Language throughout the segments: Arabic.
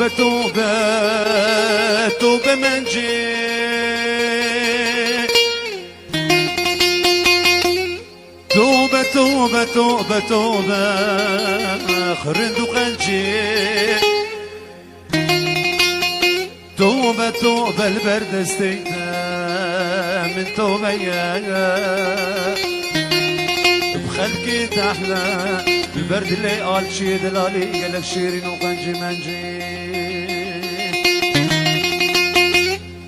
توبة توبة توبة من جي توبة توبة توبة توبة خرند وقنجي توبة توبة البرد استيتا من توبة يا بخلقي تحلى البرد اللي قال شي دلالي قالك شيرين وقنجي منجي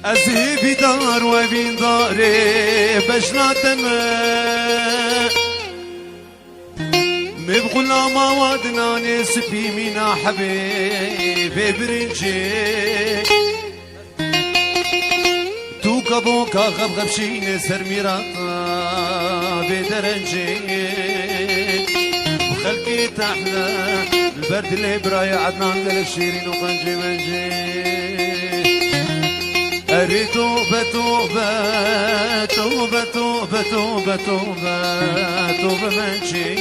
أزهي بدار وبين داري بجنا دماء مبغلا ما وادنا نسبي منا حبيبي برنجي توكا بوكا غبغب شين سر ميراتا بدرنجي بخلقي تحلى البرد اللي برايا عدنان قالك شيرين وقنجي منجي أري توبة توبة توبة توبة توبة توبة توبة منجي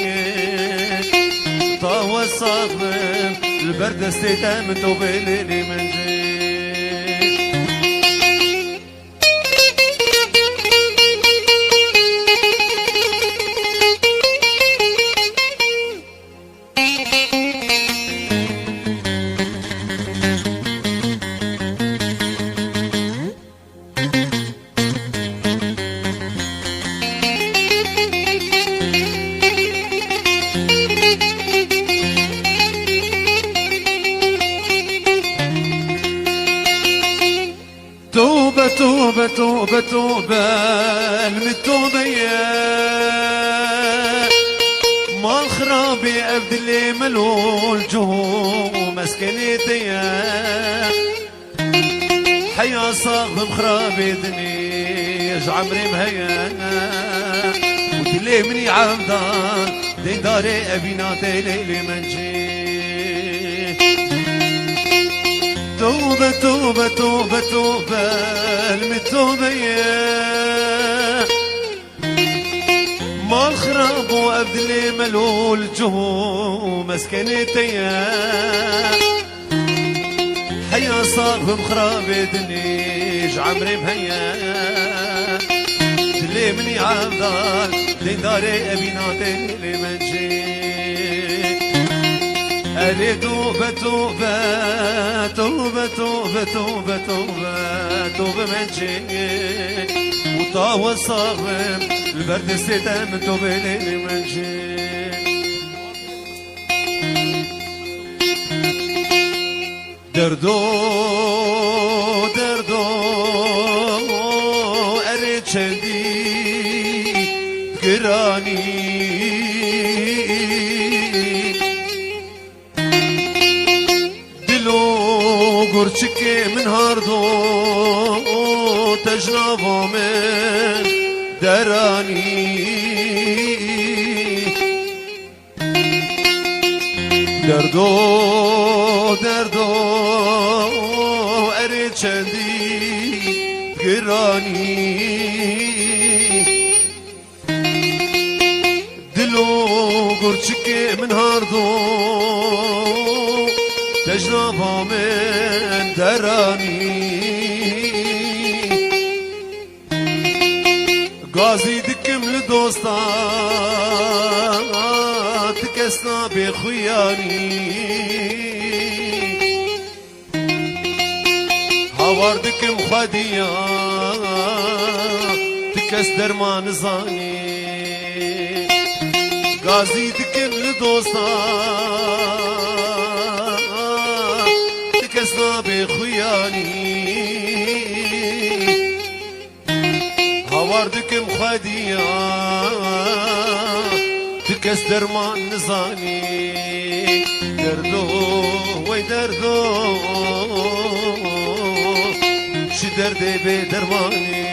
طاوى الصاغم البرد استيتا من توبة ليلي منجي توبة توبة توبة توبة المتوبة ما الخرابي أبد اللي ملول جهوم مسكنيتي حيا صاغب خرابي دنيش عمري مهيا ودلي مني عمدان دي داري أبيناتي ليلي منجي توبة توبة توبة توبة المتوبة ما الخراب وأبدلي ملول جهو مسكنتي حيا صاغب خراب دنيش عمري مهيا دلي مني عبدال لداري أبيناتي لمنجي أري توبة توبة توبة توبة توبة توبة توبة منجي وطاوى الصاغم البرد استيتا من توبة ليلي منجي دردو دردو أري چندي قراني گرچکی من هر دو تجنبا من درانی دردو دردو اری چندی گرانی دلو گرچکی من هر دو تجنبا من دراني غازي دكم لدوستا تكسنا بخياني هاوار دكم خديا تكس درمان زاني غازي دكم لدوستا كسنا بخياني هواردكم خديا تكس درمان نزاني دردو وي دردو شي دردي بدرماني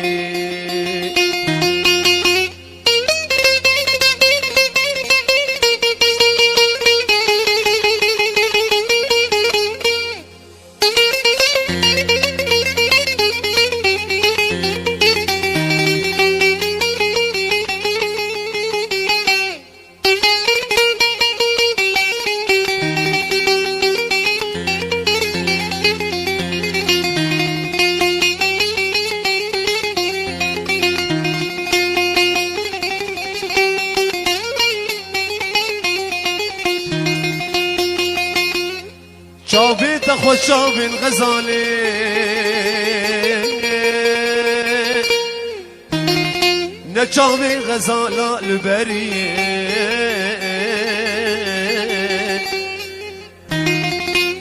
خوشا بن غزالي نجام غزالة البرية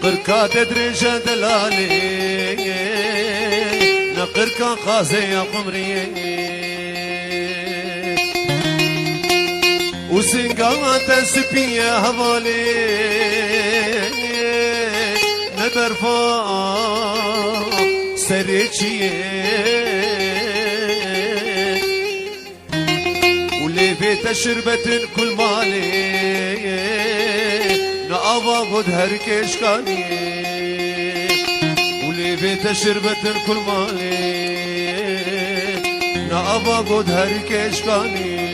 قركا تدريجة دلالي نقركا قازي يا قمرية وسنقا تسبية هضالي نبرفا سريتشيه بيت شربة كل مالي نأبا قد هركش كاني ولي بيت شربة كل مالي نأبا قد هركش كاني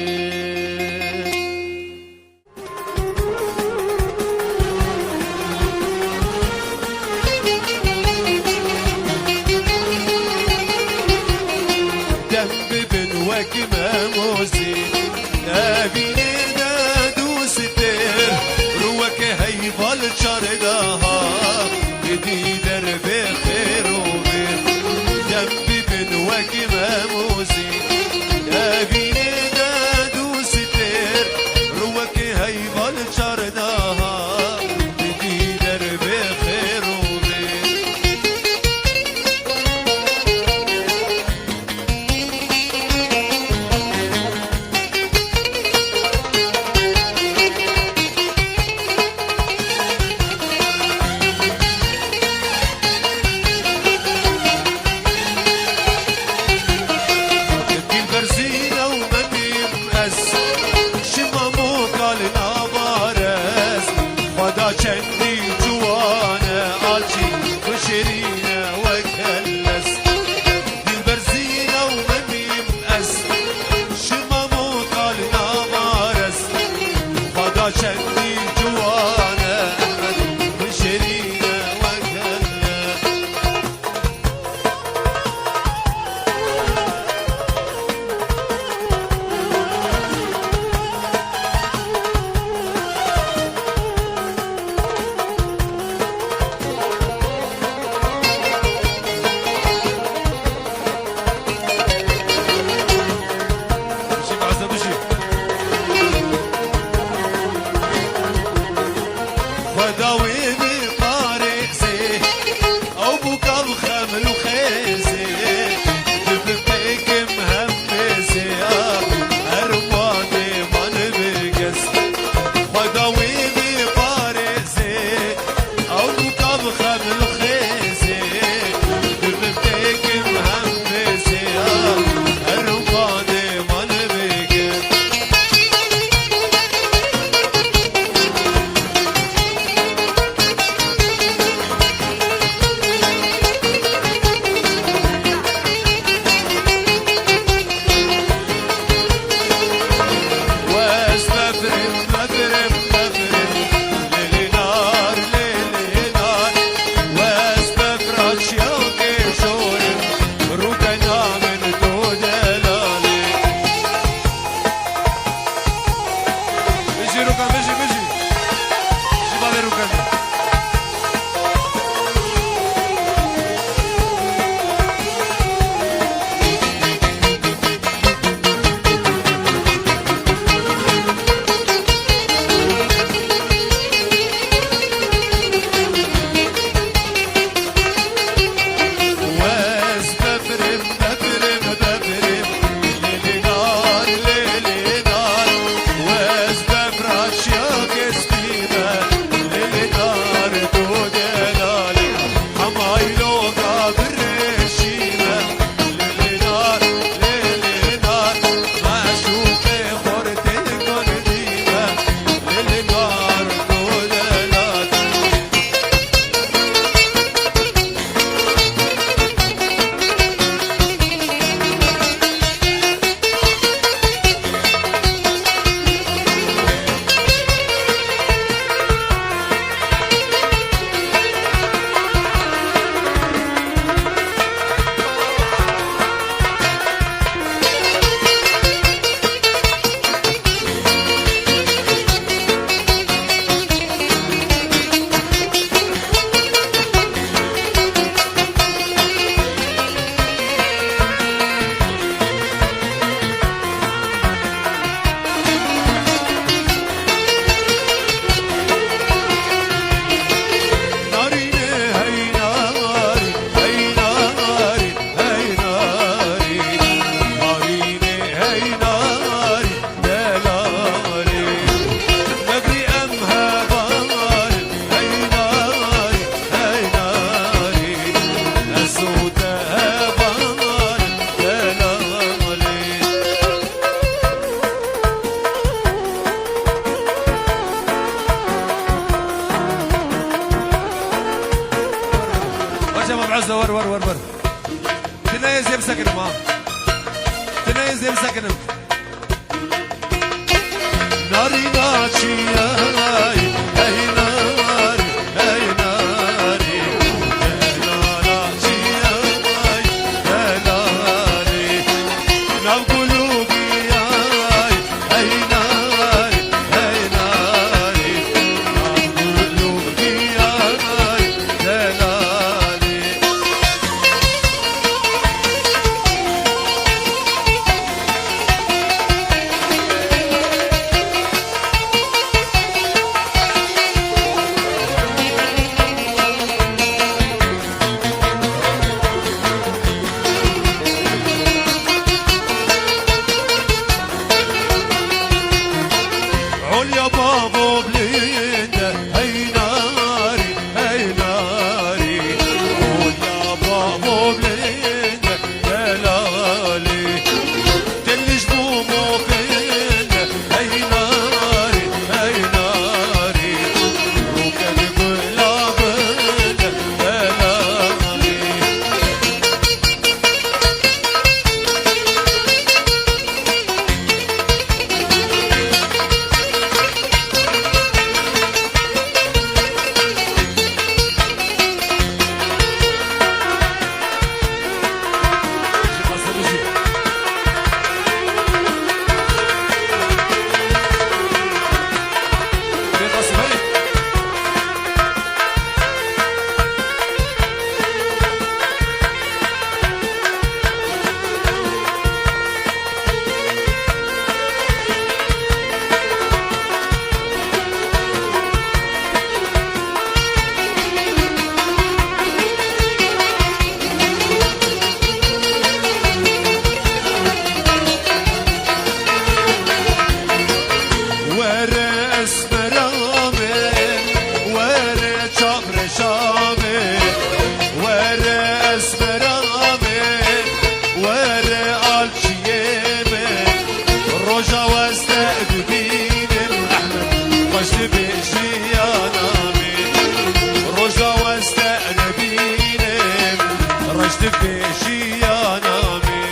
دم بن وكما موسي نبيني نادو ستر روك هيفال شردها بدي درب خير وبير جنبي بنوك ماموسي نبيني نادو ستر روك هيفال شردها بدي درب خير وبير چندی جوانه آلچی بشرینه و کلس دل برزینه و منیم از شمامو کال نامارس خدا چندی جوانه بشرینه و کلس عزة ور تنايز يمسكنم ها تنايز يمسكنم ناري ناشي اي ناري اي ناري ناشي اي ناري ناو قلوبي اي ناري اي ناري ناو قلوبي اي ناري يا بابا بلينده هي ناري هي ناري قول يا بابا بلينده يا لالي تلش بومو فينده هي ناري هي ناري وكان بلا بنده يا لالي بيشي يا نامي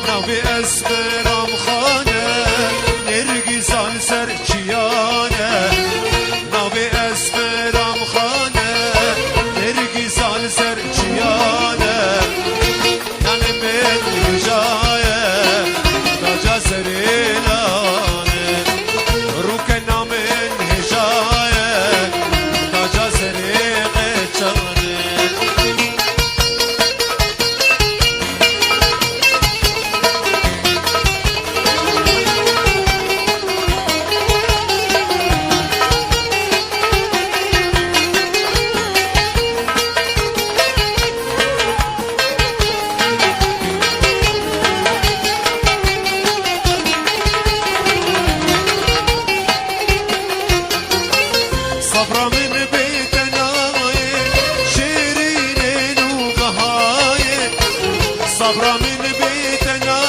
ناوي اسبرام خانه نرجس عن سرچيانه ناوي اسبرام خانه نرجس عن سرچيانه نانه من هجايه ناجا سريلانه روكنا من هجايه ناجا سريقچانه صبرا من بيتنا شيرين وبهاي صبرا من بيتنا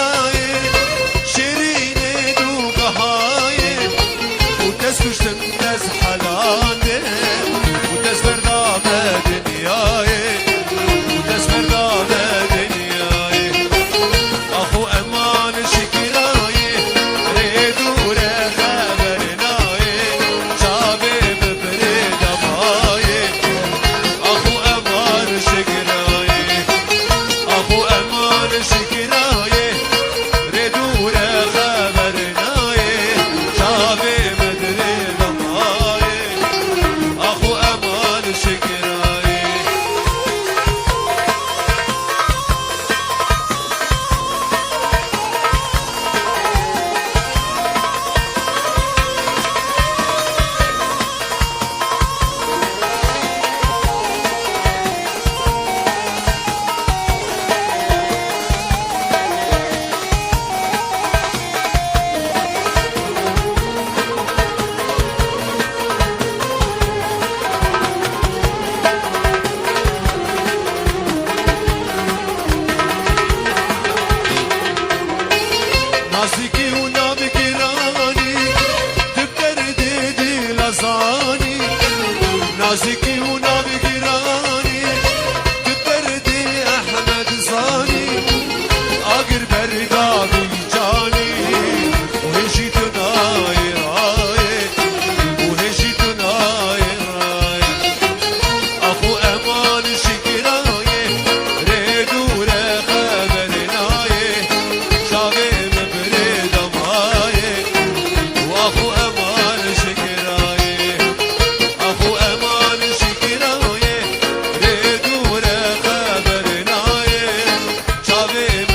شيرين وبهاي وتسكش تندس حلاني وتسبر دابة دنياي وتسبر دابة دنياي أخو أمان شكراي ريدو رخبرناي شابي أخو أمان شكراي أخو أمان شكراي حبيب